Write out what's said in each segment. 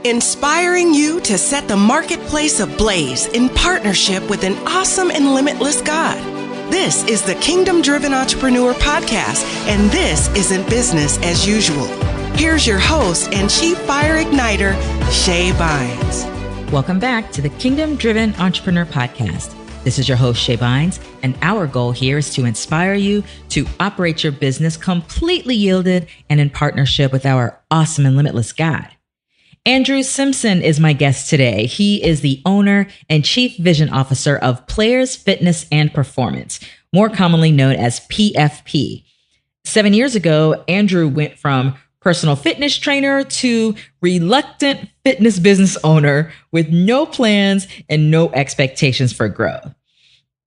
inspiring you to set the marketplace ablaze in partnership with an awesome and limitless God. This is the Kingdom Driven Entrepreneur Podcast, and this isn't business as usual. Here's your host and Chief Fire Igniter, Shay Bynes. Welcome back to the Kingdom Driven Entrepreneur Podcast. This is your host, Shay Bynes, and our goal here is to inspire you to operate your business completely yielded and in partnership with our awesome and limitless God. Andrew Simpson is my guest today. He is the owner and chief vision officer of Players Fitness and Performance, more commonly known as PFP. 7 years ago, Andrew went from personal fitness trainer to reluctant fitness business owner with no plans and no expectations for growth.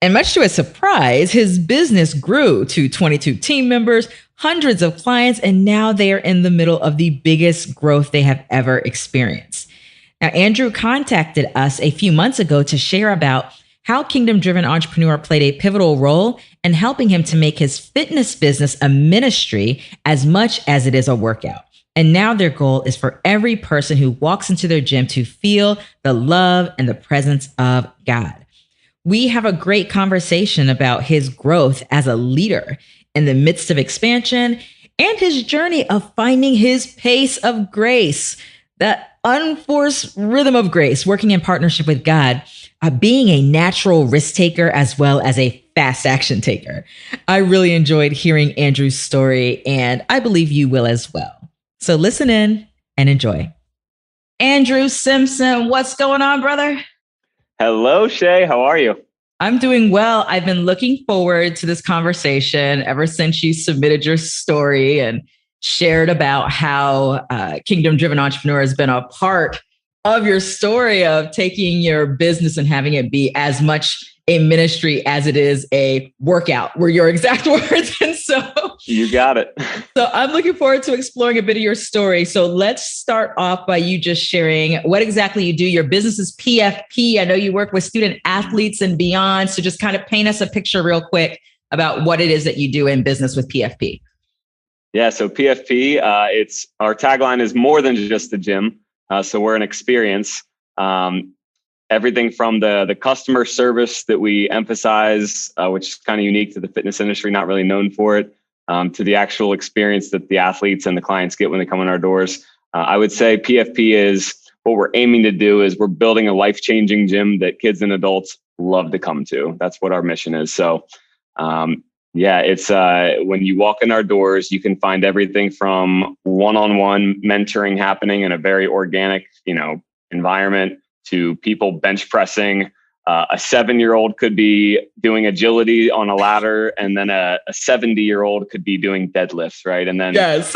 And much to his surprise, his business grew to 22 team members, hundreds of clients, and now they are in the middle of the biggest growth they have ever experienced. Now, Andrew contacted us a few months ago to share about how Kingdom Driven Entrepreneur played a pivotal role in helping him to make his fitness business a ministry as much as it is a workout. And now their goal is for every person who walks into their gym to feel the love and the presence of God. We have a great conversation about his growth as a leader in the midst of expansion and his journey of finding his pace of grace, that unforced rhythm of grace, working in partnership with God, being a natural risk taker as well as a fast action taker. I really enjoyed hearing Andrew's story, and I believe you will as well. So listen in and enjoy. Andrew Simpson, what's going on, brother? Hello, Shay. How are you? I'm doing well. I've been looking forward to this conversation ever since you submitted your story and shared about how Kingdom Driven Entrepreneur has been a part of your story of taking your business and having it be as much a ministry as it is a workout, were your exact words. And so you got it. So I'm looking forward to exploring a bit of your story. So let's start off by you just sharing what exactly you do. Your business is PFP. I know you work with student athletes and beyond. So just kind of paint us a picture real quick about what it is that you do in business with PFP. Yeah. So PFP, it's our tagline is more than just the gym. So we're an experience. Everything from the customer service that we emphasize, which is kind of unique to the fitness industry, not really known for it, to the actual experience that the athletes and the clients get when they come in our doors. I would say PFP is what we're aiming to do is we're building a life-changing gym that kids and adults love to come to. That's what our mission is. So it's when you walk in our doors, you can find everything from one-on-one mentoring happening in a very organic, environment to people bench pressing. A 7-year-old could be doing agility on a ladder, and then a 70-year-old could be doing deadlifts, right? And then yes,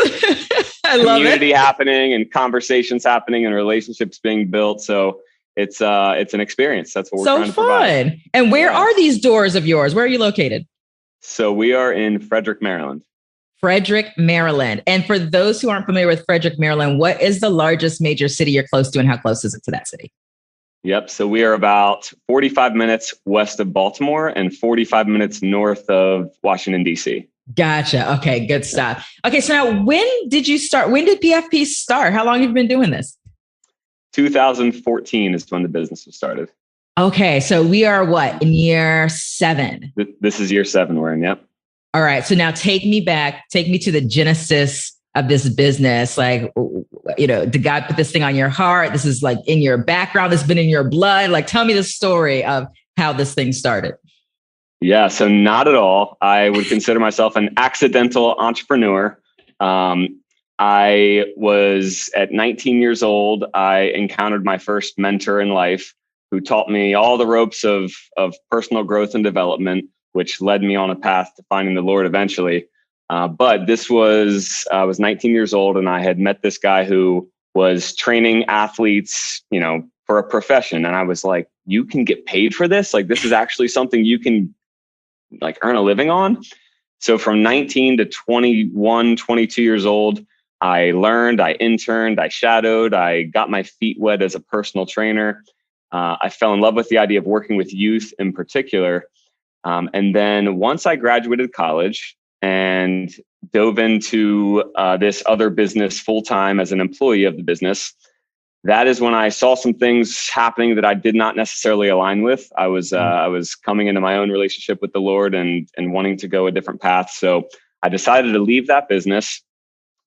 I love it. Community happening and conversations happening and relationships being built. So it's an experience. That's what we're trying to provide. So fun. And where are these doors of yours? Where are you located? So we are in Frederick, Maryland. Frederick, Maryland. And for those who aren't familiar with Frederick, Maryland, what is the largest major city you're close to, and how close is it to that city? Yep. So we are about 45 minutes west of Baltimore and 45 minutes north of Washington, D.C. Gotcha. Okay, good stuff. Okay, so now when did you start? When did PFP start? How long have you been doing this? 2014 is when the business was started. Okay, so we are what, in year 7? This is year 7 we're in, yep. All right, so now take me to the genesis of this business. Like, did God put this thing on your heart? This is like in your background, this has been in your blood. Like, tell me the story of how this thing started. Yeah, so not at all. I would consider myself an accidental entrepreneur. I was at 19 years old. I encountered my first mentor in life who taught me all the ropes of personal growth and development, which led me on a path to finding the Lord eventually. But I was 19 years old, and I had met this guy who was training athletes, for a profession. And I was like, you can get paid for this? Like, this is actually something you can earn a living on. So from 19 to 21, 22 years old, I learned, I interned, I shadowed, I got my feet wet as a personal trainer. I fell in love with the idea of working with youth in particular. And then once I graduated college and dove into this other business full-time as an employee of the business, that is when I saw some things happening that I did not necessarily align with. I was coming into my own relationship with the Lord and wanting to go a different path. So I decided to leave that business,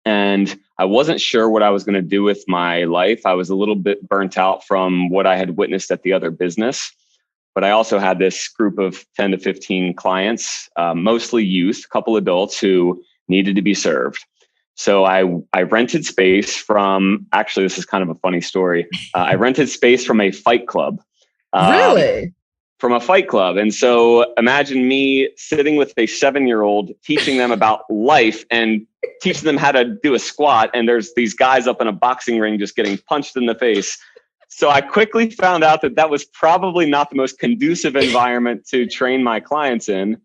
and I wasn't sure what I was going to do with my life. I was a little bit burnt out from what I had witnessed at the other business, but I also had this group of 10 to 15 clients, mostly youth, a couple adults who needed to be served. So I rented space from, actually, this is kind of a funny story. I rented space from a fight club. Really? From a fight club. And so imagine me sitting with a 7-year-old, teaching them about life and teaching them how to do a squat. And there's these guys up in a boxing ring just getting punched in the face. So I quickly found out that was probably not the most conducive environment to train my clients in.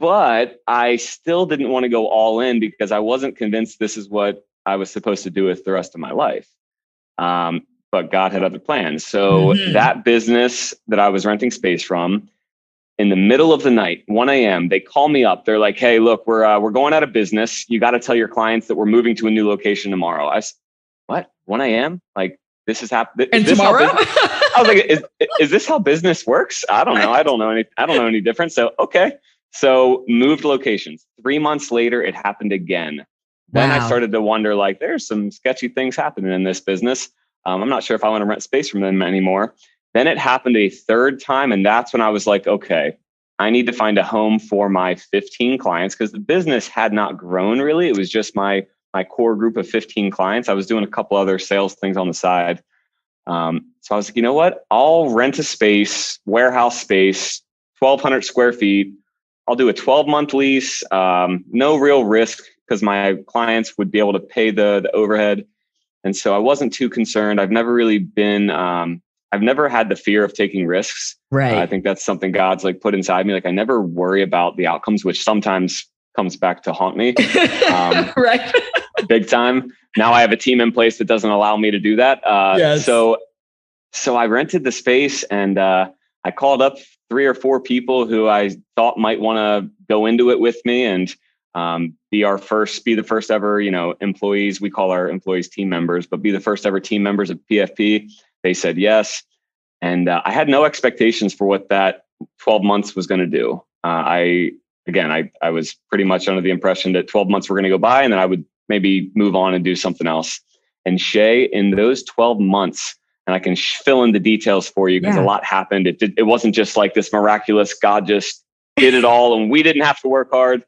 But I still didn't want to go all in because I wasn't convinced this is what I was supposed to do with the rest of my life. But God had other plans. So that business that I was renting space from, in the middle of the night, 1 a.m., they call me up. They're like, "Hey, look, we're going out of business. You got to tell your clients that we're moving to a new location tomorrow." I said, "What? 1 a.m.? Like, this is happening? And tomorrow?" I was like, "Is this how business works? I don't know. I don't know any different." So okay. So moved locations. 3 months later, it happened again. Then I started to wonder, like, there's some sketchy things happening in this business. I'm not sure if I want to rent space from them anymore. Then it happened a third time. And that's when I was like, okay, I need to find a home for my 15 clients, because the business had not grown really. It was just my core group of 15 clients. I was doing a couple other sales things on the side. So I was like, you know what? I'll rent a space, warehouse space, 1,200 square feet. I'll do a 12-month lease. No real risk because my clients would be able to pay the overhead. And so I wasn't too concerned. I've never really been, I've never had the fear of taking risks. Right. I think that's something God's like put inside me. Like, I never worry about the outcomes, which sometimes comes back to haunt me. Right. Big time. Now I have a team in place that doesn't allow me to do that. Yes. So I rented the space, and I called up 3 or 4 people who I thought might want to go into it with me and be the first ever, employees. We call our employees team members, but be the first ever team members of PFP. They said yes. And I had no expectations for what that 12 months was going to do. I was pretty much under the impression that 12 months were going to go by and then I would maybe move on and do something else. And Shay, in those 12 months, and I can fill in the details for you because a lot happened. It wasn't just like this miraculous, God just did it all and we didn't have to work hard.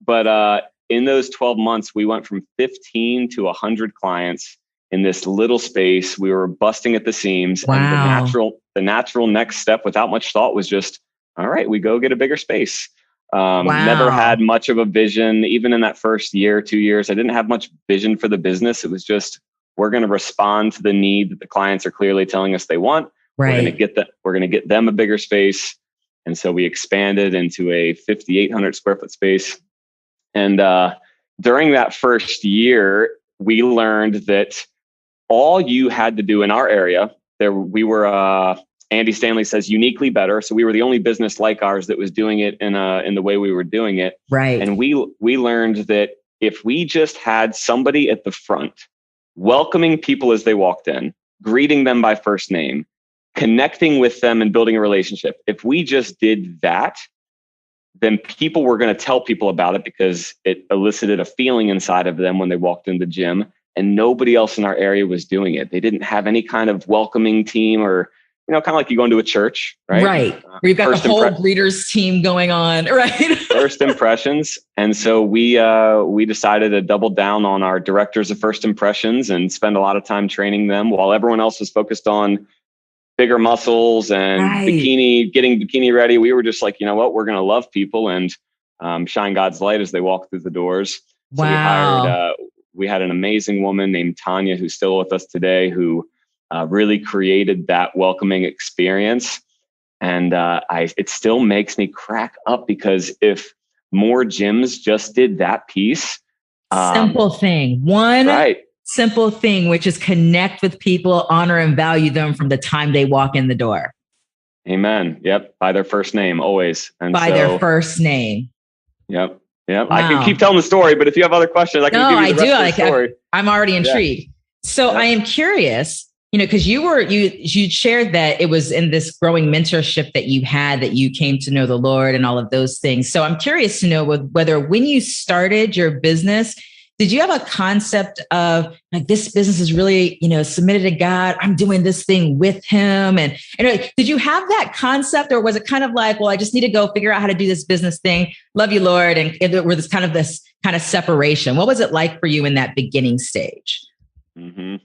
But in those 12 months, we went from 15 to 100 clients in this little space. We were busting at the seams. Wow. And the natural next step without much thought was just, all right, we go get a bigger space. Never had much of a vision. Even in that first year, 2 years, I didn't have much vision for the business. It was just, we're going to respond to the need that the clients are clearly telling us they want. Right. We're going to get them a bigger space. And so we expanded into a 5,800 square foot space. And during that first year, we learned that all you had to do in our area, we were, Andy Stanley says, uniquely better. So we were the only business like ours that was doing it in the way we were doing it. Right. And we learned that if we just had somebody at the front, welcoming people as they walked in, greeting them by first name, connecting with them and building a relationship, if we just did that, then people were going to tell people about it because it elicited a feeling inside of them when they walked in the gym, and nobody else in our area was doing it. They didn't have any kind of welcoming team or, kind of like you go into a church, right? Right. We've got the whole greeters team going on, right? First impressions. And so we decided to double down on our directors of first impressions and spend a lot of time training them while everyone else was focused on bigger muscles and getting bikini ready. We were just like, you know what, we're going to love people and shine God's light as they walk through the doors. Wow. So we had an amazing woman named Tanya, who's still with us today, who really created that welcoming experience. And it still makes me crack up because if more gyms just did that piece. Simple thing. Simple thing, which is connect with people, honor and value them from the time they walk in the door. Amen. Yep. By their first name, always. And their first name. Yep. Wow. I can keep telling the story, but if you have other questions, I can give you the rest of the story. I'm already intrigued. So I am curious, because you shared that it was in this growing mentorship that you had that you came to know the Lord and all of those things. So I'm curious to know whether when you started your business, did you have a concept of like, this business is really, submitted to God? I'm doing this thing with him. And did you have that concept, or was it kind of like, well, I just need to go figure out how to do this business thing. Love you, Lord. And were this kind of separation? What was it like for you in that beginning stage? Mm-hmm.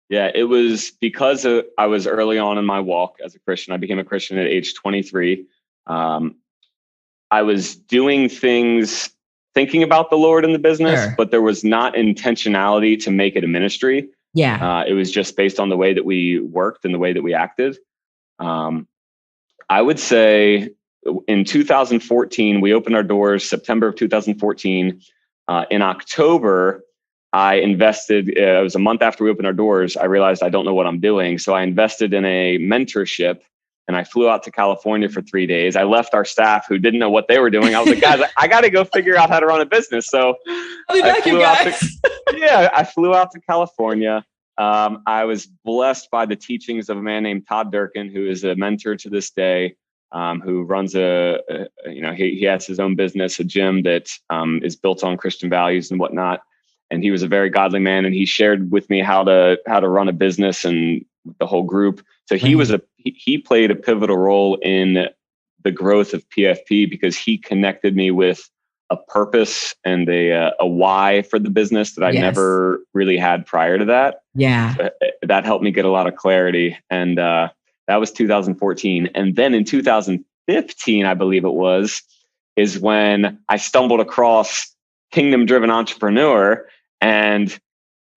Yeah, it was because I was early on in my walk as a Christian. I became a Christian at age 23. I was doing things thinking about the Lord in the business, sure, but there was not intentionality to make it a ministry. Yeah. It was just based on the way that we worked and the way that we acted. I would say in 2014, we opened our doors September of 2014. In October, I invested, it was a month after we opened our doors, I realized I don't know what I'm doing. So I invested in a mentorship, and I flew out to California for 3 days. I left our staff who didn't know what they were doing. I was like, guys, I got to go figure out how to run a business. So I'll be back, you guys. I flew out to California. I was blessed by the teachings of a man named Todd Durkin, who is a mentor to this day, who runs he has his own business, a gym that is built on Christian values and whatnot. And he was a very godly man, and he shared with me how to run a business and the whole group. So he played a pivotal role in the growth of PFP, because he connected me with a purpose and a why for the business that I never really had prior to that. Yeah, so that helped me get a lot of clarity, and that was 2014. And then in 2015, I believe it was, is when I stumbled across Kingdom Driven Entrepreneur. And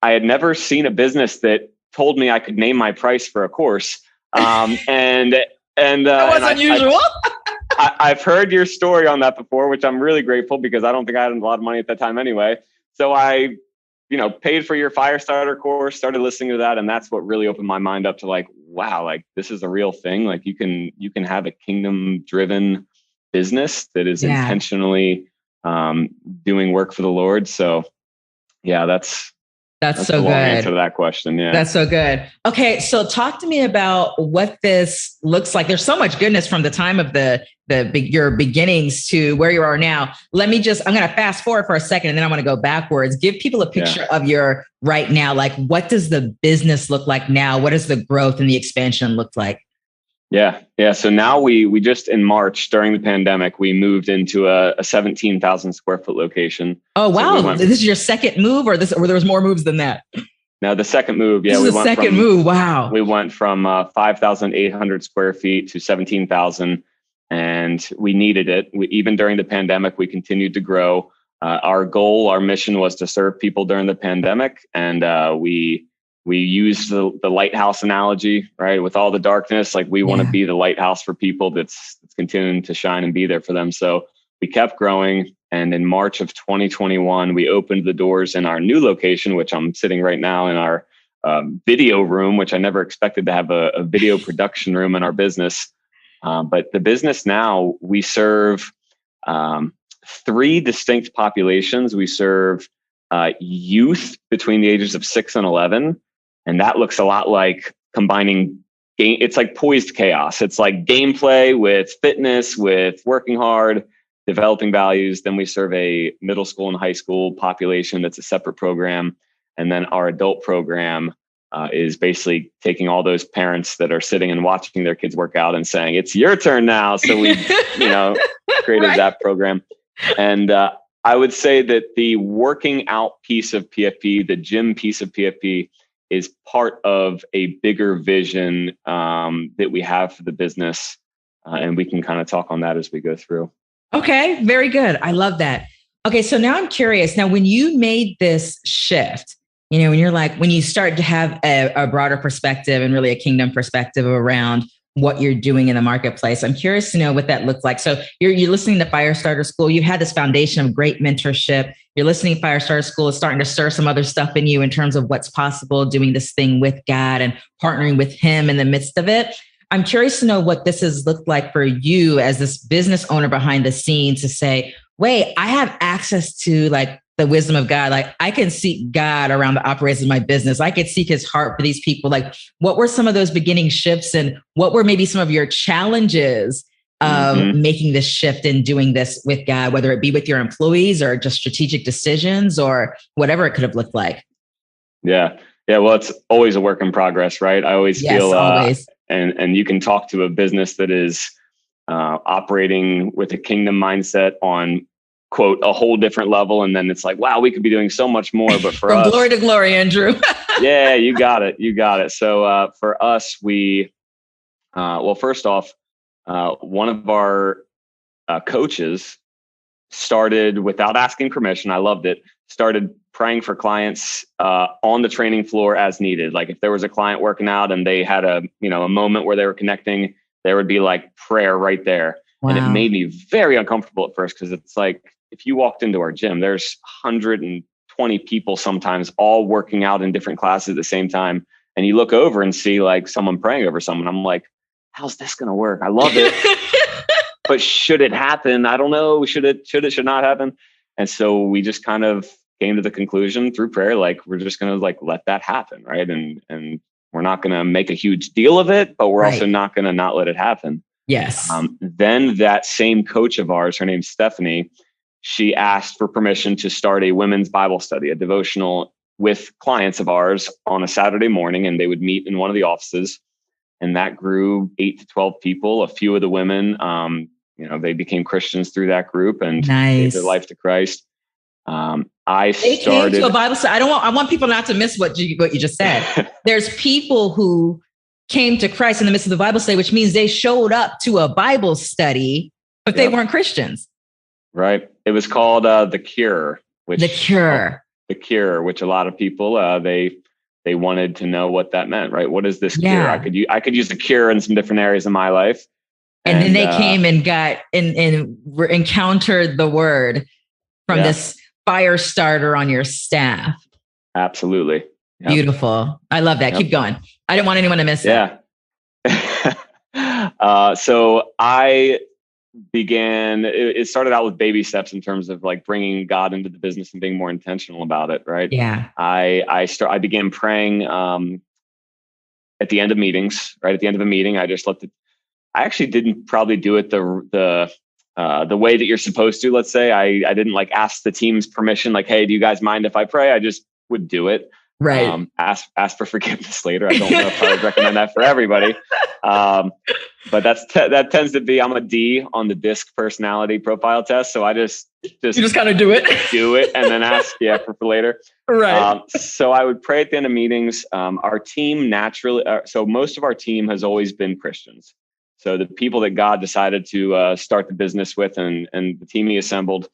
I had never seen a business that told me I could name my price for a course. That was unusual. I've heard your story on that before, which I'm really grateful, because I don't think I had a lot of money at that time anyway. So I, paid for your fire starter course, started listening to that. And that's what really opened my mind up to like, wow, like this is a real thing. Like you can have a kingdom driven business that is intentionally doing work for the Lord. So yeah, that's so good. Answer to that question. Yeah. That's so good. Okay. So talk to me about what this looks like. There's so much goodness from the time of your beginnings to where you are now. I'm going to fast forward for a second, and then I want to go backwards. Give people a picture of your right now. Like, what does the business look like now? What does the growth and the expansion look like? Yeah. So now we just in March during the pandemic, we moved into a 17,000 square foot location. Oh, wow. So this is your second move, or there was more moves than that? No, the second move. Yeah. This is the second move. Wow. We went from 5,800 square feet to 17,000, and we needed it. Even during the pandemic, we continued to grow. Our mission was to serve people during the pandemic. And we used the lighthouse analogy, right? With all the darkness, like we want to be the lighthouse for people that's continuing to shine and be there for them. So we kept growing. And in March of 2021, we opened the doors in our new location, which I'm sitting right now in our video room, which I never expected to have a video production room in our business. But the business now, we serve 3 distinct populations. We serve youth between the ages of 6 and 11. And that looks a lot like combining game. It's like poised chaos. It's like gameplay with fitness, with working hard, developing values. Then we serve a middle school and high school population that's a separate program. And then our adult program is basically taking all those parents that are sitting and watching their kids work out and saying, it's your turn now. So we, created that program. And I would say that the working out piece of PFP, the gym piece of PFP, is part of a bigger vision that we have for the business. And we can kind of talk on that as we go through. Okay, very good. I love that. Okay, so now I'm curious. Now, when you made this shift, when you start to have a broader perspective and really a kingdom perspective around what you're doing in the marketplace, I'm curious to know what that looks like. So you're listening to Firestarter School. You've had this foundation of great mentorship. You're listening to Firestarter School is starting to stir some other stuff in you in terms of what's possible, doing this thing with God and partnering with him in the midst of it. I'm curious to know what this has looked like for you as this business owner behind the scenes to say, wait, I have access to like the wisdom of God. Like I can seek God around the operations of my business. I could seek his heart for these people. Like what were some of those beginning shifts and what were maybe some of your challenges of making this shift and doing this with God, whether it be with your employees or just strategic decisions or whatever it could have looked like? Yeah. Yeah. Well, it's always a work in progress, right? I always feel, always. And you can talk to a business that is operating with a kingdom mindset on, quote, a whole different level. And then it's like, wow, we could be doing so much more. But for From us, glory to glory, Andrew. Yeah, you got it. You got it. So for us, well, first off, one of our coaches started, without asking permission, I loved it, started praying for clients on the training floor as needed. Like if there was a client working out and they had a moment where they were connecting, there would be like prayer right there. Wow. And it made me very uncomfortable at first because it's like, if you walked into our gym, there's 120 people sometimes all working out in different classes at the same time. And you look over and see like someone praying over someone. I'm like, how's this going to work? I love it. But should it happen? I don't know. Should not happen? And so we just kind of came to the conclusion through prayer, like we're just going to like let that happen. Right. And we're not going to make a huge deal of it, but we're also not going to not let it happen. Yes. Then that same coach of ours, her name's Stephanie, she asked for permission to start a women's Bible study, a devotional with clients of ours on a Saturday morning, and they would meet in one of the offices. And that grew 8 to 12 people. A few of the women, they became Christians through that group and gave their life to Christ. They came to a Bible study. I want people not to miss what you just said. There's people who came to Christ in the midst of the Bible study, which means they showed up to a Bible study, but they weren't Christians. Right. It was called The Cure. The Cure, which a lot of people, they wanted to know what that meant, right? What is this cure? I could use the cure in some different areas of my life. And then they came and got and encountered the word from this fire starter on your staff. Absolutely. Yep. Beautiful. I love that. Yep. Keep going. I didn't want anyone to miss it. So I it started out with baby steps in terms of like bringing God into the business and being more intentional about it. Right. Yeah. I began praying at the end of meetings, right? At the end of a meeting, I just I actually didn't probably do it the way that you're supposed to. Let's say I didn't like ask the team's permission, like, hey, do you guys mind if I pray? I just would do it. Right. Ask for forgiveness later. I don't know if I would recommend that for everybody. But that tends to be, I'm a D on the DISC personality profile test. So I you just kind of do it and then ask for later. Right. So I would pray at the end of meetings. Our team naturally, so most of our team has always been Christians. So the people that God decided to start the business with and the team he assembled,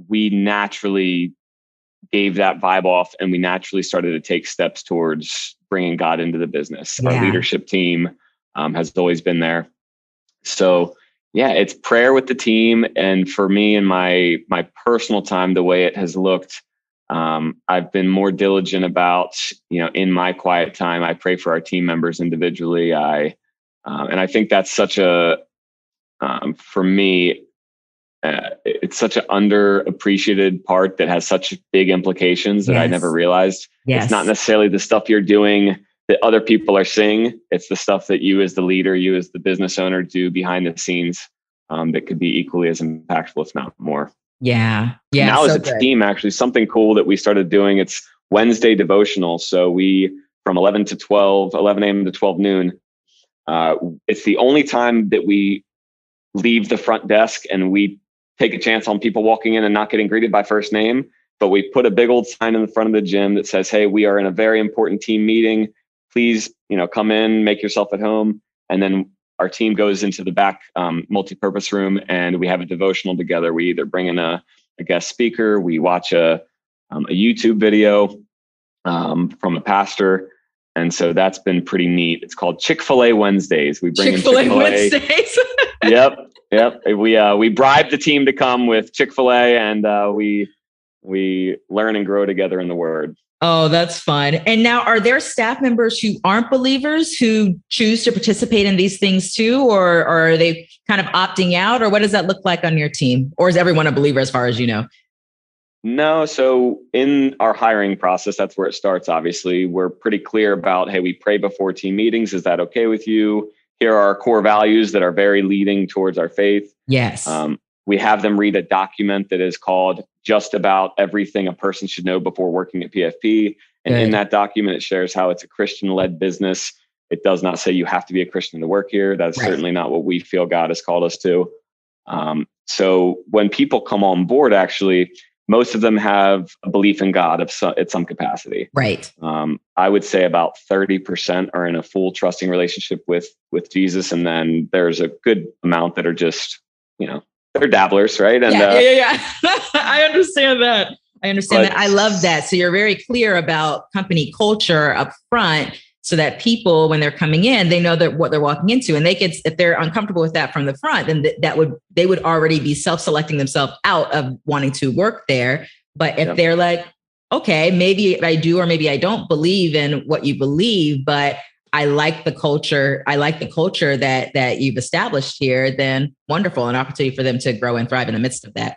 we naturally gave that vibe off and we naturally started to take steps towards bringing God into the business. Yeah. Our leadership team has always been there. So it's prayer with the team. And for me in my personal time, the way it has looked, I've been more diligent about, in my quiet time, I pray for our team members individually. And I think that's such for me, it's such an underappreciated part that has such big implications that I never realized. Yes. It's not necessarily the stuff you're doing that other people are seeing. It's the stuff that you as the leader, you as the business owner do behind the scenes that could be equally as impactful, if not more. Yeah. Now as a team, actually, something cool that we started doing, it's Wednesday devotional. So from 11 a.m. to 12 noon, it's the only time that we leave the front desk and we take a chance on people walking in and not getting greeted by first name. But we put a big old sign in the front of the gym that says, hey, we are in a very important team meeting. Please, come in, make yourself at home. And then our team goes into the back multi-purpose room and we have a devotional together. We either bring in a guest speaker, we watch a YouTube video from a pastor. And so that's been pretty neat. It's called Chick-fil-A Wednesdays. We bring Chick-fil-A in Chick-fil-A Wednesdays. Yep. We bribe the team to come with Chick-fil-A and we learn and grow together in the Word. Oh, that's fun. And now, are there staff members who aren't believers who choose to participate in these things too? Or are they kind of opting out? Or what does that look like on your team? Or is everyone a believer as far as you know? No. So in our hiring process, that's where it starts. Obviously, we're pretty clear about, hey, we pray before team meetings. Is that okay with you? Here are our core values that are very leading towards our faith. Yes. We have them read a document that is called Just About Everything a Person Should Know Before Working at PFP. And in that document, it shares how it's a Christian-led business. It does not say you have to be a Christian to work here. That's certainly not what we feel God has called us to. So when people come on board, actually, most of them have a belief in God at some capacity. Right. I would say about 30% are in a full trusting relationship with Jesus. And then there's a good amount that are just, they're dabblers, right? And yeah. I understand that. I love that. So you're very clear about company culture up front, so that people, when they're coming in, they know that what they're walking into, and if they're uncomfortable with that from the front, then they would already be self-selecting themselves out of wanting to work there. But if they're like, okay, maybe I do, or maybe I don't believe in what you believe, but I like the culture. I like the culture that you've established here. Then wonderful, an opportunity for them to grow and thrive in the midst of that.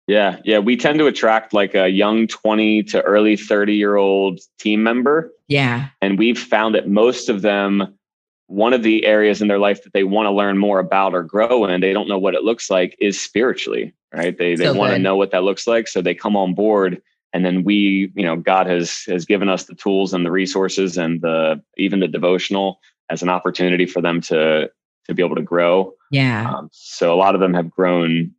Yeah. We tend to attract like a young 20 to early 30-year-old team member. Yeah. And we've found that most of them, one of the areas in their life that they want to learn more about or grow in, they don't know what it looks like, is spiritually, right? They want to know what that looks like. So they come on board, and then God has given us the tools and the resources and even the devotional as an opportunity for them to be able to grow. Yeah. So a lot of them have grown,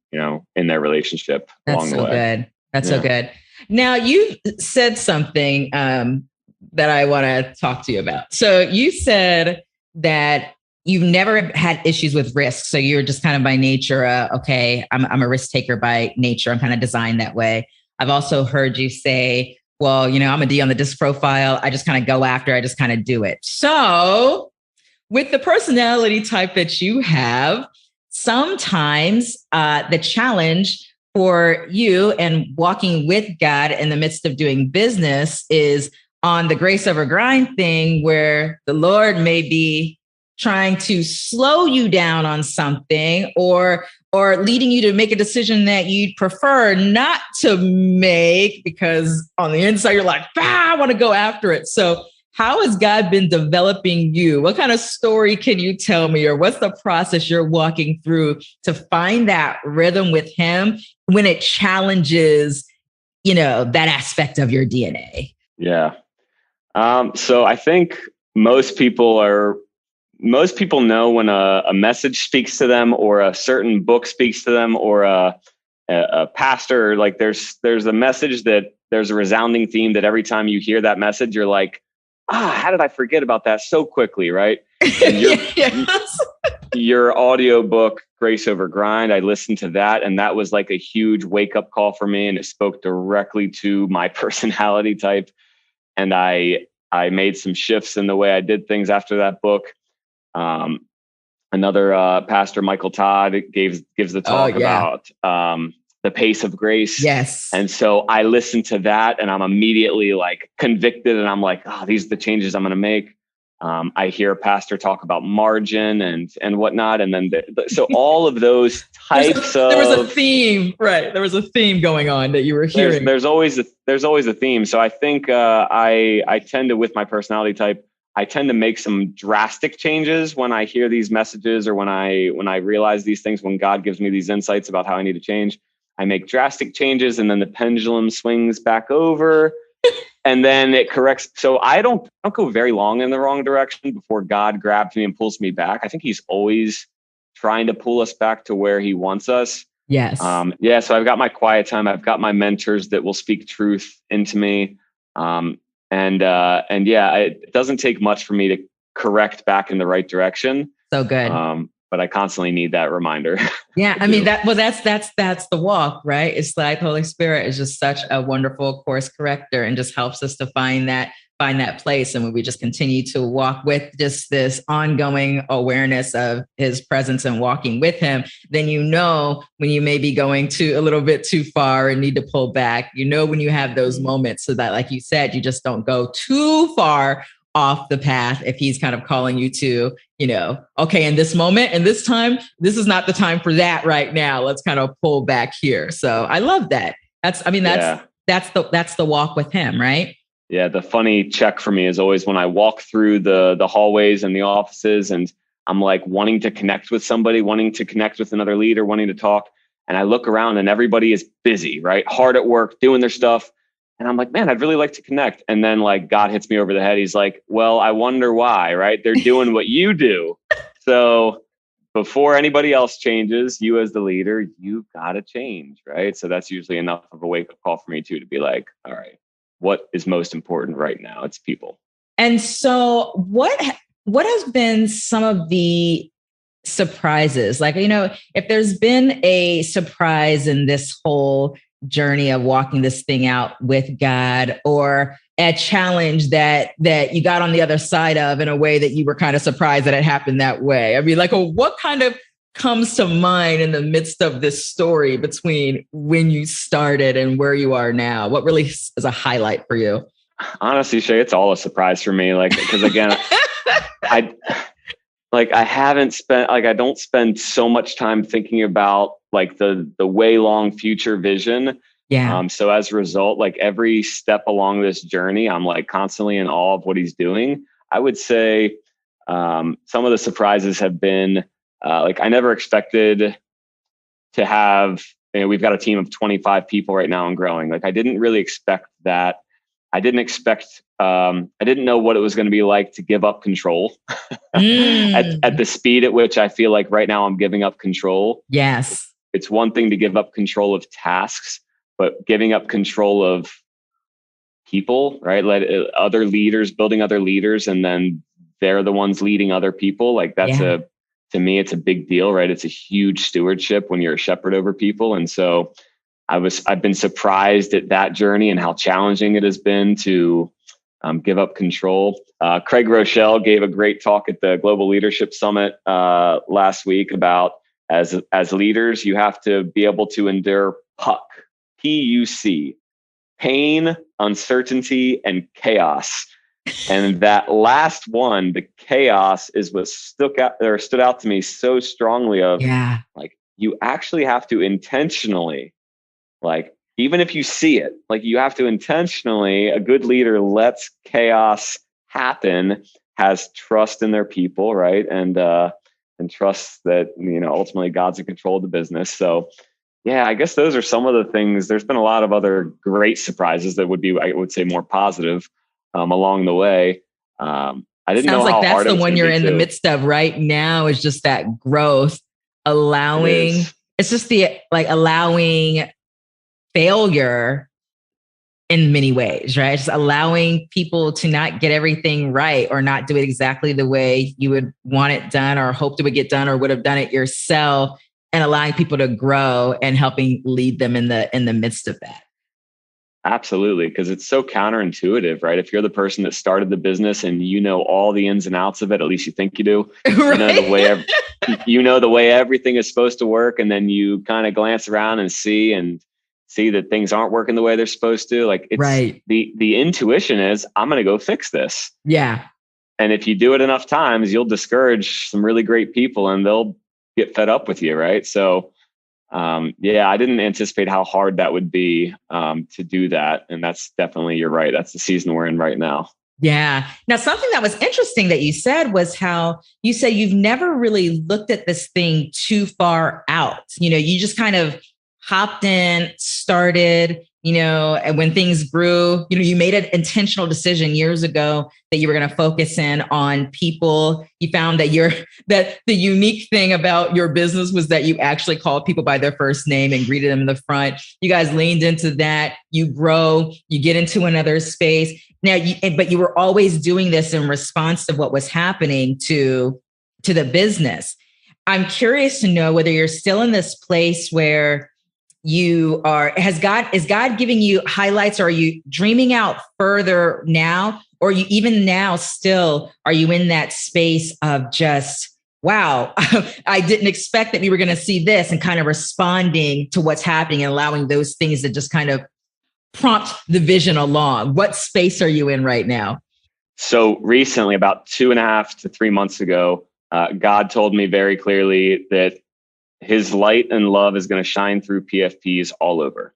in their relationship along the way. Good. That's so good. Now, you said something that I want to talk to you about. So you said that you've never had issues with risk. So you're just kind of by nature, I'm a risk taker by nature. I'm kind of designed that way. I've also heard you say, well, I'm a D on the DISC profile. I just kind of go after, I just kind of do it. So with the personality type that you have, sometimes the challenge for you and walking with God in the midst of doing business is on the grace over grind thing, where the Lord may be trying to slow you down on something, or leading you to make a decision that you'd prefer not to make, because on the inside you're like, I want to go after it. So how has God been developing you? What kind of story can you tell me, or what's the process you're walking through to find that rhythm with Him when it challenges, that aspect of your DNA? Yeah. So I think most people know when a message speaks to them, or a certain book speaks to them, or a pastor, like there's a message that there's a resounding theme that every time you hear that message, you're like, how did I forget about that so quickly, right? And your audiobook, Grace Over Grind, I listened to that, and that was like a huge wake-up call for me, and it spoke directly to my personality type. And I made some shifts in the way I did things after that book. Another pastor, Michael Todd, gives the talk about the pace of grace. Yes. And so I listened to that, and I'm immediately like convicted, and I'm like, these are the changes I'm going to make. I hear a pastor talk about margin and whatnot. And then, so all of those types there was a theme, right? There was a theme going on that you were hearing. There's always a theme. So I think I tend to, with my personality type, I tend to make some drastic changes when I hear these messages, or when I realize these things, when God gives me these insights about how I need to change. I make drastic changes, and then the pendulum swings back over, and then it corrects. So I don't go very long in the wrong direction before God grabs me and pulls me back. I think He's always trying to pull us back to where He wants us. Yes. So I've got my quiet time. I've got my mentors that will speak truth into me. It doesn't take much for me to correct back in the right direction. So good. But I constantly need that reminder. Yeah. I mean, that's the walk, right? It's like Holy Spirit is just such a wonderful course corrector, and just helps us to find that place. And when we just continue to walk with just this ongoing awareness of His presence and walking with Him, then when you may be going a little bit too far and need to pull back, when you have those moments, so that, like you said, you just don't go too far off the path if He's kind of calling you to, okay, in this moment and this time, this is not the time for that right now. Let's kind of pull back here. So I love that. Yeah. That's the walk with him, right? Yeah. The funny check for me is always when I walk through the hallways and the offices and I'm like wanting to connect with somebody, wanting to connect with another leader, wanting to talk. And I look around and everybody is busy, right? Hard at work, doing their stuff. And I'm like, man, I'd really like to connect. And then like God hits me over the head. He's like, well, I wonder why, right? They're doing what you do. So before anybody else changes, you as the leader, you got to change, right? So that's usually enough of a wake up call for me too, to be like, all right, what is most important right now? It's people. And so what has been some of the surprises? Like, if there's been a surprise in this whole journey of walking this thing out with God, or a challenge that you got on the other side of in a way that you were kind of surprised that it happened that way. I mean, like, what kind of comes to mind in the midst of this story between when you started and where you are now? What really is a highlight for you? Honestly, Shay, it's all a surprise for me. Like, because again, I don't spend so much time thinking about like the way long future vision. Yeah. So as a result, like every step along this journey, I'm like constantly in awe of what he's doing. I would say some of the surprises have been like I never expected to have, we've got a team of 25 people right now and growing. Like I didn't really expect that. I didn't know what it was going to be like to give up control at the speed at which I feel like right now I'm giving up control. Yes. It's one thing to give up control of tasks, but giving up control of people, right? Other leaders, building other leaders, and then they're the ones leading other people. Like that's to me, it's a big deal, right? It's a huge stewardship when you're a shepherd over people. And so I've been surprised at that journey and how challenging it has been to give up control. Craig Rochelle gave a great talk at the Global Leadership Summit last week about as leaders, you have to be able to endure PUC, pain, uncertainty, and chaos. And that last one, the chaos, is what stood out to me so strongly of like, you actually have to intentionally, like, even if you see it, like you have to intentionally, a good leader lets chaos happen, has trust in their people, right? And trust that, ultimately God's in control of the business. So yeah, I guess those are some of the things. There's been a lot of other great surprises that would be, I would say, more positive along the way. I didn't know how that's hard the one you're in the midst of right now, is just that growth, allowing, it's just allowing failure in many ways, right? Just allowing people to not get everything right or not do it exactly the way you would want it done or hoped it would get done or would have done it yourself, and allowing people to grow and helping lead them in the midst of that. Absolutely. Because it's so counterintuitive, right? If you're the person that started the business and you know all the ins and outs of it, at least you think you do, right? you know the way everything is supposed to work. And then you kind of glance around and see that things aren't working the way they're supposed to. Like it's right. The intuition is, I'm going to go fix this. Yeah. And if you do it enough times, you'll discourage some really great people and they'll get fed up with you. Right. So, I didn't anticipate how hard that would be to do that. And that's definitely, you're right. That's the season we're in right now. Yeah. Now, something that was interesting that you said was how you say you've never really looked at this thing too far out. You just kind of hopped in, started, and when things grew, you made an intentional decision years ago that you were going to focus in on people. You found that that the unique thing about your business was that you actually called people by their first name and greeted them in the front. You guys leaned into that. You grow, you get into another space. Now, but you were always doing this in response to what was happening to the business. I'm curious to know whether you're still in this place where you are, is God giving you highlights, or are you dreaming out further now? Or you even now still, are you in that space of just, wow, I didn't expect that we were going to see this, and kind of responding to what's happening and allowing those things to just kind of prompt the vision along? What space are you in right now? So recently, about 2.5 to 3 months ago, God told me very clearly that his light and love is going to shine through PFPs all over.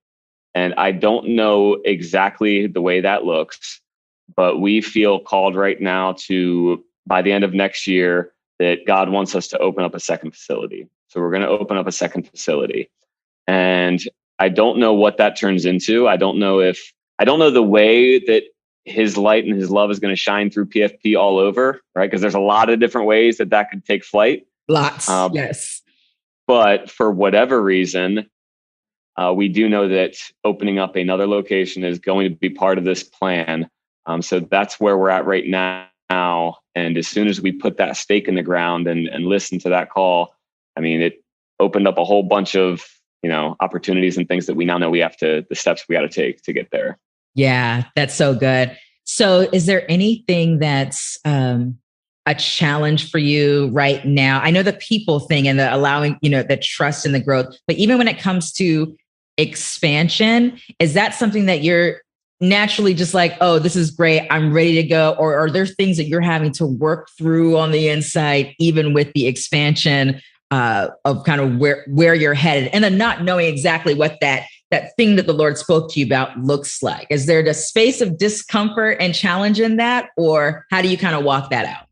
And I don't know exactly the way that looks, but we feel called right now to, by the end of next year, that God wants us to open up a second facility. So we're going to open up a second facility. And I don't know what that turns into. I don't know the way that his light and his love is going to shine through PFP all over, right? Because there's a lot of different ways that could take flight. Lots, yes. But for whatever reason, we do know that opening up another location is going to be part of this plan. So that's where we're at right now. And as soon as we put that stake in the ground and listen to that call, I mean, it opened up a whole bunch of, opportunities and things that we now know the steps we got to take to get there. Yeah, that's so good. So is there anything that's a challenge for you right now? I know the people thing and the allowing, the trust and the growth, but even when it comes to expansion, is that something that you're naturally just like, oh, this is great, I'm ready to go? Or are there things that you're having to work through on the inside, even with the expansion of kind of where you're headed, and then not knowing exactly what that thing that the Lord spoke to you about looks like? Is there a space of discomfort and challenge in that, or how do you kind of walk that out?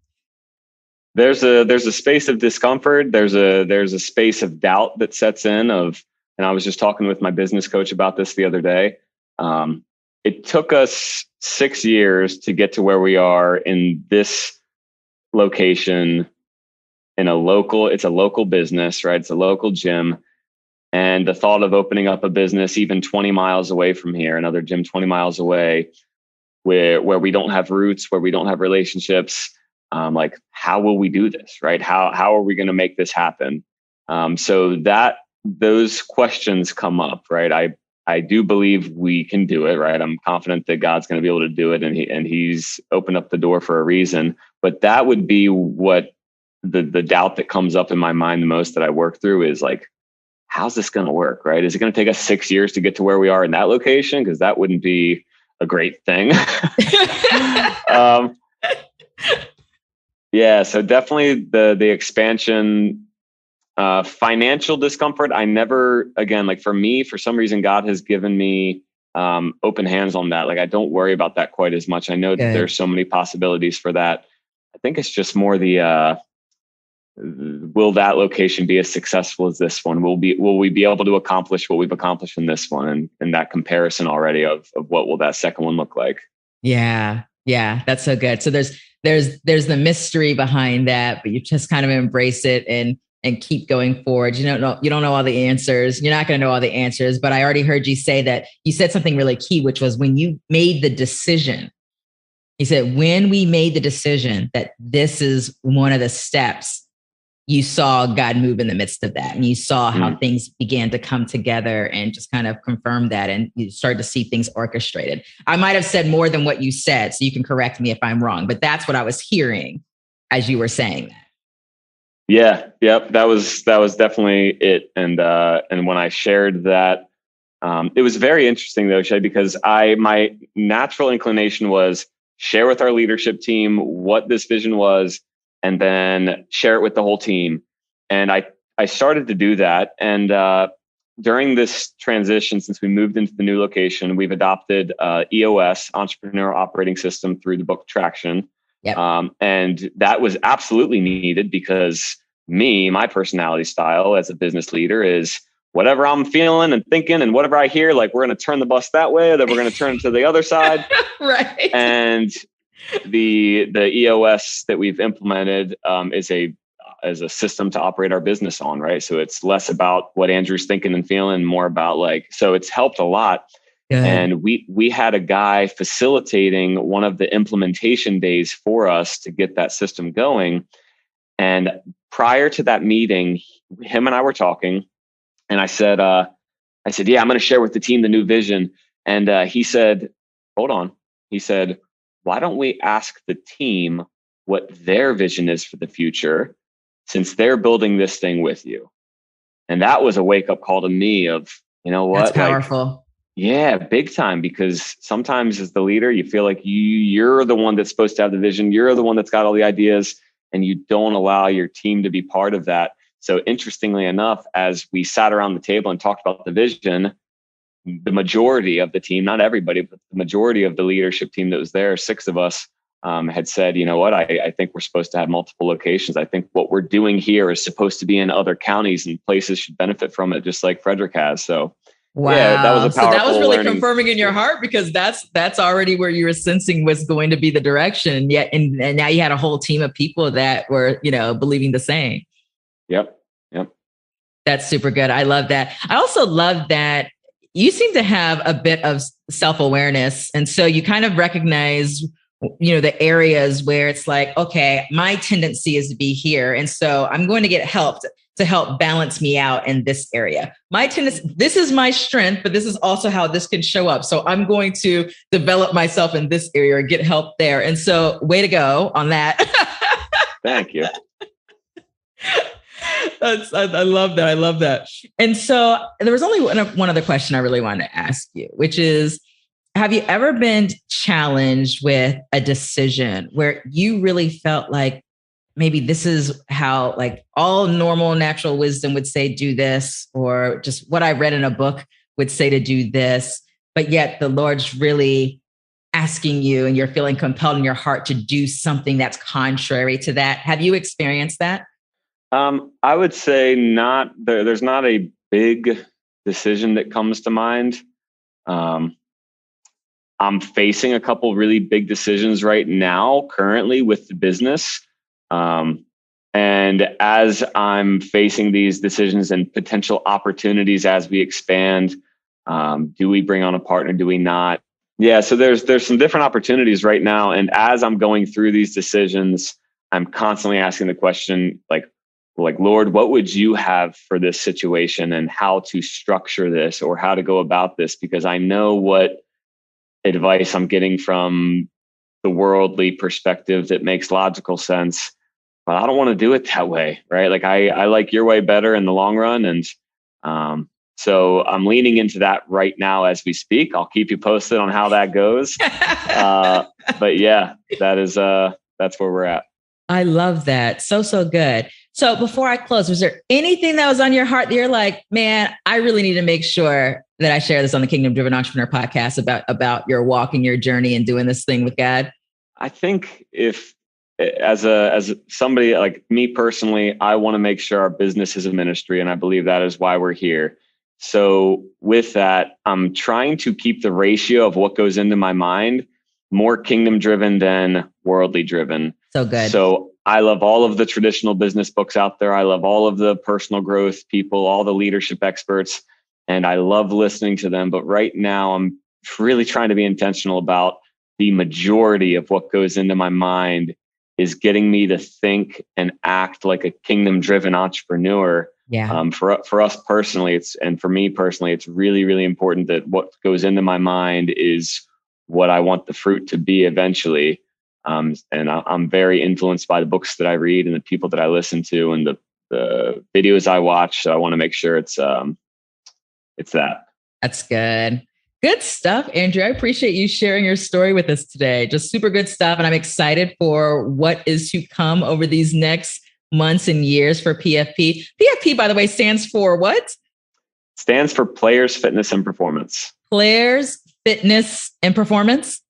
There's a space of discomfort. There's a space of doubt that sets in and I was just talking with my business coach about this the other day. It took us 6 years to get to where we are in this location it's a local business, right? It's a local gym. And the thought of opening up a business even 20 miles away from here, another gym 20 miles away, where we don't have roots, where we don't have relationships, like, how will we do this, right? How are we going to make this happen? So those questions come up, right? I do believe we can do it, right? I'm confident that God's going to be able to do it, and he's opened up the door for a reason. But that would be what the doubt that comes up in my mind the most that I work through is like, how's this going to work, right? Is it going to take us 6 years to get to where we are in that location? Because that wouldn't be a great thing. Yeah, so definitely the expansion, financial discomfort. I never, again, like for me, for some reason, God has given me open hands on that. Like, I don't worry about that quite as much. I know that there's so many possibilities for that. I think it's just more will that location be as successful as this one? Will we be able to accomplish what we've accomplished in this one? And that comparison already of what will that second one look like? Yeah, that's so good. So there's the mystery behind that, but you just kind of embrace it and keep going forward. You don't know all the answers. You're not going to know all the answers, but I already heard you say that. You said something really key, which was when you made the decision. You said, when we made the decision that this is one of the steps, you saw God move in the midst of that. And you saw how things began to come together and just kind of confirm that. And you started to see things orchestrated. I might have said more than what you said, so you can correct me if I'm wrong, but that's what I was hearing as you were saying that. Yeah. Yep. That was definitely it. And when I shared that, it was very interesting though, Shay, because my natural inclination was share with our leadership team what this vision was, and then share it with the whole team. And I started to do that. And during this transition, since we moved into the new location, we've adopted EOS, Entrepreneurial Operating System, through the book Traction. Yep. And that was absolutely needed because my personality style as a business leader is whatever I'm feeling and thinking and whatever I hear, like, we're going to turn the bus that way, or then we're going to turn it to the other side. Right. And the EOS that we've implemented is a system to operate our business on, right? So it's less about what Andrew's thinking and feeling, more about so it's helped a lot. Good. And we had a guy facilitating one of the implementation days for us to get that system going. And prior to that meeting, him and I were talking, and I said, yeah, I'm going to share with the team the new vision. And he said, hold on. He said, why don't we ask the team what their vision is for the future, since they're building this thing with you? And that was a wake-up call to me of, you know what? That's powerful. Yeah, big time. Because sometimes as the leader, you feel like you're the one that's supposed to have the vision. You're the one that's got all the ideas, and you don't allow your team to be part of that. So interestingly enough, as we sat around the table and talked about the vision, the majority of the team, not everybody, but the majority of the leadership team that was there, 6 of us, had said, you know what, I think we're supposed to have multiple locations. I think what we're doing here is supposed to be in other counties, and places should benefit from it, just like Frederick has. So wow. Yeah, that was a powerful So that was really learning. confirming in your heart, because that's already where you were sensing was going to be the direction. Yet, and now you had a whole team of people that were, believing the same. Yep. That's super good. I love that. I also love that you seem to have a bit of self-awareness. And so you kind of recognize, the areas where it's like, okay, my tendency is to be here. And so I'm going to get help to help balance me out in this area. My tendency, this is my strength, but this is also how this can show up. So I'm going to develop myself in this area or get help there. And so way to go on that. Thank you. I love that. I love that. And so there was only one other question I really wanted to ask you, which is, have you ever been challenged with a decision where you really felt like maybe this is how, like, all normal natural wisdom would say, do this, or just what I read in a book would say to do this, but yet the Lord's really asking you and you're feeling compelled in your heart to do something that's contrary to that? Have you experienced that? I would say not. There's not a big decision that comes to mind. I'm facing a couple really big decisions right now, currently with the business. And as I'm facing these decisions and potential opportunities as we expand, do we bring on a partner? Do we not? Yeah. So there's some different opportunities right now. And as I'm going through these decisions, I'm constantly asking the question, like, Lord, what would you have for this situation, and how to structure this or how to go about this? Because I know what advice I'm getting from the worldly perspective that makes logical sense, but I don't want to do it that way, right? Like I like your way better in the long run. And so I'm leaning into that right now as we speak. I'll keep you posted on how that goes. But yeah, that's where we're at. I love that. So good. So before I close, was there anything that was on your heart that you're like, man, I really need to make sure that I share this on the Kingdom Driven Entrepreneur podcast about your walk and your journey and doing this thing with God? I think if as somebody like me personally, I want to make sure our business is a ministry, and I believe that is why we're here. So with that, I'm trying to keep the ratio of what goes into my mind more kingdom driven than worldly driven. So good. So I love all of the traditional business books out there. I love all of the personal growth people, all the leadership experts, and I love listening to them. But right now I'm really trying to be intentional about the majority of what goes into my mind is getting me to think and act like a kingdom driven entrepreneur. Yeah. For us personally, and for me personally, it's really, really important that what goes into my mind is what I want the fruit to be eventually. And I'm very influenced by the books that I read and the people that I listen to and the videos I watch. So I want to make sure it's that. That's good. Good stuff, Andrew. I appreciate you sharing your story with us today. Just super good stuff. And I'm excited for what is to come over these next months and years for PFP. PFP, by the way, stands for what? Stands for Players, Fitness, and Performance. Players, Fitness, and Performance?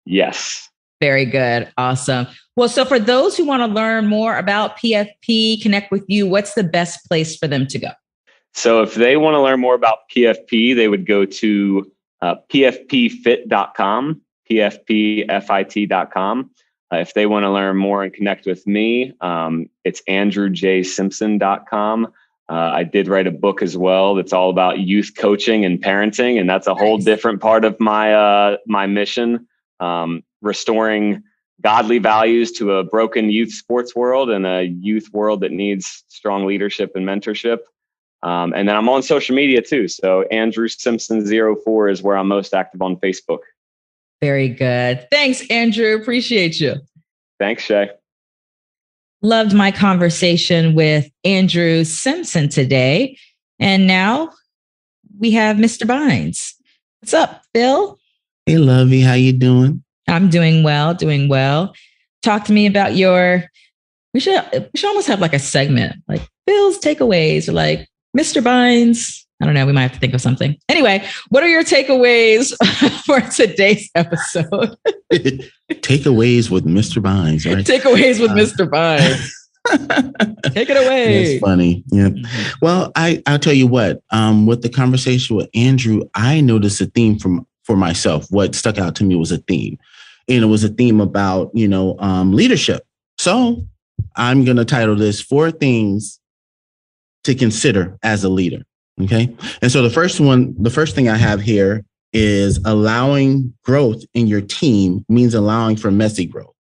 Yes. Very good. Awesome. Well, so for those who want to learn more about PFP, connect with you, what's the best place for them to go? So if they want to learn more about PFP, they would go to pfpfit.com, pfpfit.com. If they want to learn more and connect with me, it's andrewjsimpson.com. I did write a book as well that's all about youth coaching and parenting, and that's a whole different part of my my mission, restoring godly values to a broken youth sports world and a youth world that needs strong leadership and mentorship. And then I'm on social media too. So Andrew Simpson 04 is where I'm most active on Facebook. Very good. Thanks, Andrew. Appreciate you. Thanks, Shay. Loved my conversation with Andrew Simpson today. And now we have Mr. Bynes. What's up, Phil? Hey, Lovey. How you doing? I'm doing well. Talk to me about we should almost have like a segment, like Phil's takeaways, or like Mr. Bynes. I don't know. We might have to think of something. Anyway, what are your takeaways for today's episode? Takeaways with Mr. Bynes, right? Takeaways with Mr. Bynes. Take it away. That's funny. Yeah. Well, I'll tell you what, with the conversation with Andrew, I noticed a theme for myself. What stuck out to me was a theme. And it was a theme about, leadership. So I'm going to title this 4 things to consider as a leader. Okay. And so the first thing I have here is allowing growth in your team means allowing for messy growth.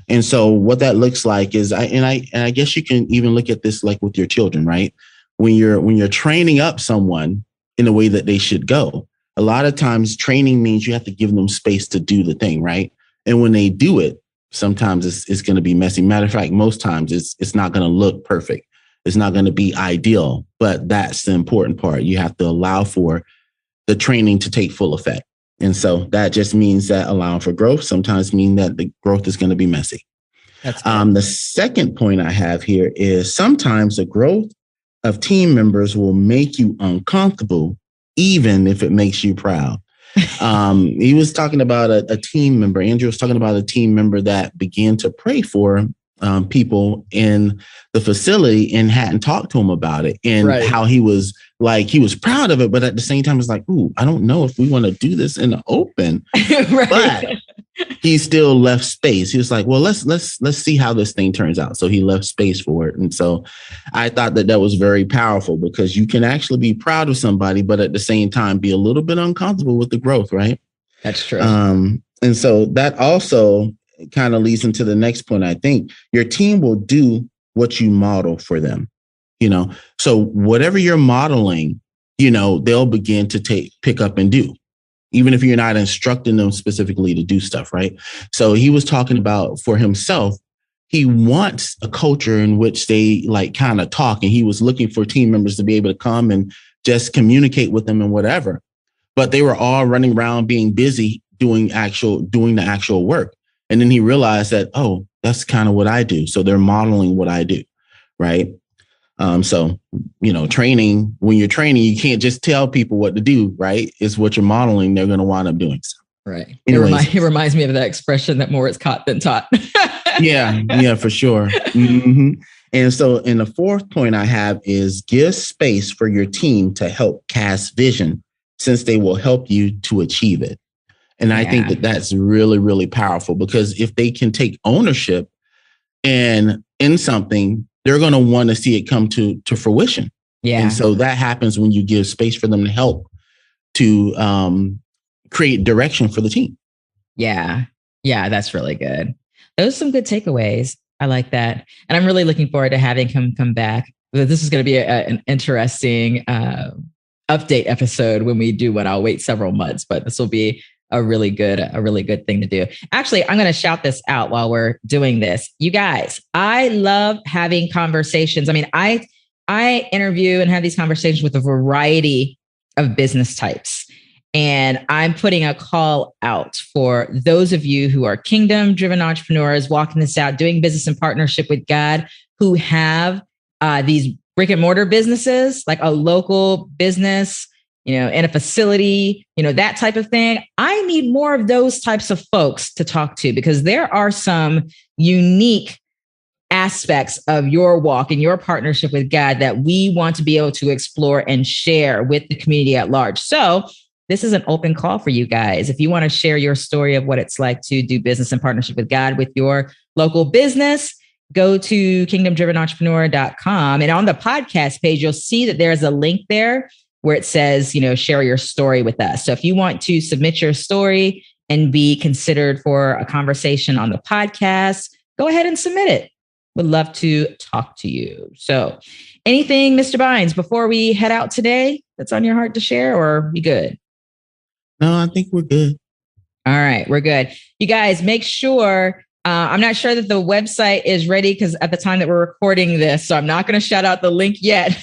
And so what that looks like is, I guess you can even look at this like with your children, right? When you're training up someone in the way that they should go, a lot of times training means you have to give them space to do the thing, right? And when they do it, sometimes it's going to be messy. Matter of fact, most times it's not going to look perfect. It's not going to be ideal, but that's the important part. You have to allow for the training to take full effect. And so that just means that allowing for growth sometimes means that the growth is going to be messy. That's good. The second point I have here is sometimes the growth of team members will make you uncomfortable, even if it makes you proud. He was talking about a team member. Andrew was talking about a team member that began to pray for people in the facility and hadn't talked to him about it, and how he was proud of it. But at the same time, it's like, ooh, I don't know if we want to do this in the open. But he still left space. He was like, well, let's see how this thing turns out. So he left space for it. And so I thought that was very powerful, because you can actually be proud of somebody, but at the same time, be a little bit uncomfortable with the growth, right? That's true. And so that also kind of leads into the next point. I think your team will do what you model for them, so whatever you're modeling, they'll begin to pick up and do, even if you're not instructing them specifically to do stuff. Right. So he was talking about, for himself, he wants a culture in which they kind of talk, and he was looking for team members to be able to come and just communicate with them and whatever, but they were all running around being busy doing the actual work. And then he realized that, oh, that's kind of what I do. So they're modeling what I do. Right. So, training, when you're training, you can't just tell people what to do. Right. It's what you're modeling. They're going to wind up doing. So, right. It reminds me of that expression that more is caught than taught. Yeah, for sure. Mm-hmm. And so, and the fourth point I have is give space for your team to help cast vision, since they will help you to achieve it. And I think that that's really, really powerful, because if they can take ownership in something, they're going to want to see it come to fruition. Yeah. And so that happens when you give space for them to help to create direction for the team. Yeah. Yeah, that's really good. Those are some good takeaways. I like that. And I'm really looking forward to having him come back. This is going to be an interesting update episode when we do one. I'll wait several months, but this will be a really good thing to do. Actually, I'm going to shout this out while we're doing this. You guys, I love having conversations. I mean, I interview and have these conversations with a variety of business types. And I'm putting a call out for those of you who are kingdom-driven entrepreneurs, walking this out, doing business in partnership with God, who have these brick and mortar businesses, like a local business, in a facility, that type of thing. I need more of those types of folks to talk to, because there are some unique aspects of your walk and your partnership with God that we want to be able to explore and share with the community at large. So this is an open call for you guys. If you want to share your story of what it's like to do business in partnership with God with your local business, go to kingdomdrivenentrepreneur.com. And on the podcast page, you'll see that there's a link there where it says, share your story with us. So if you want to submit your story and be considered for a conversation on the podcast, go ahead and submit it. Would love to talk to you. So anything, Mr. Bynes, before we head out today that's on your heart to share, or are we good? No, I think we're good. All right, we're good. You guys, make sure, I'm not sure that the website is ready, because at the time that we're recording this, so I'm not going to shout out the link yet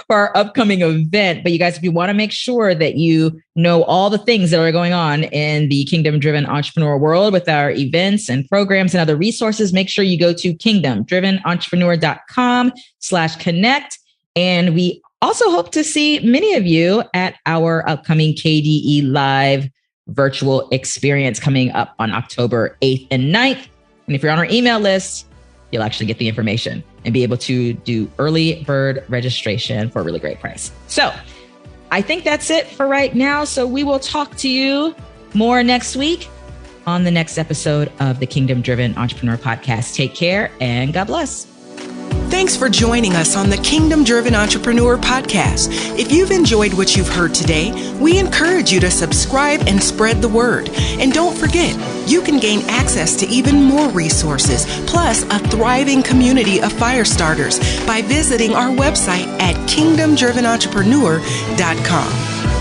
for our upcoming event. But you guys, if you want to make sure that you know all the things that are going on in the kingdom-driven entrepreneur world with our events and programs and other resources, make sure you go to kingdomdrivenentrepreneur.com/connect. And we Also hope to see many of you at our upcoming KDE Live virtual experience coming up on October 8th and 9th. And if you're on our email list, you'll actually get the information and be able to do early bird registration for a really great price. So I think that's it for right now. So we will talk to you more next week on the next episode of the Kingdom Driven Entrepreneur Podcast. Take care and God bless. Thanks for joining us on the Kingdom Driven Entrepreneur Podcast. If you've enjoyed what you've heard today, we encourage you to subscribe and spread the word. And don't forget, you can gain access to even more resources, plus a thriving community of fire starters by visiting our website at kingdomdrivenentrepreneur.com.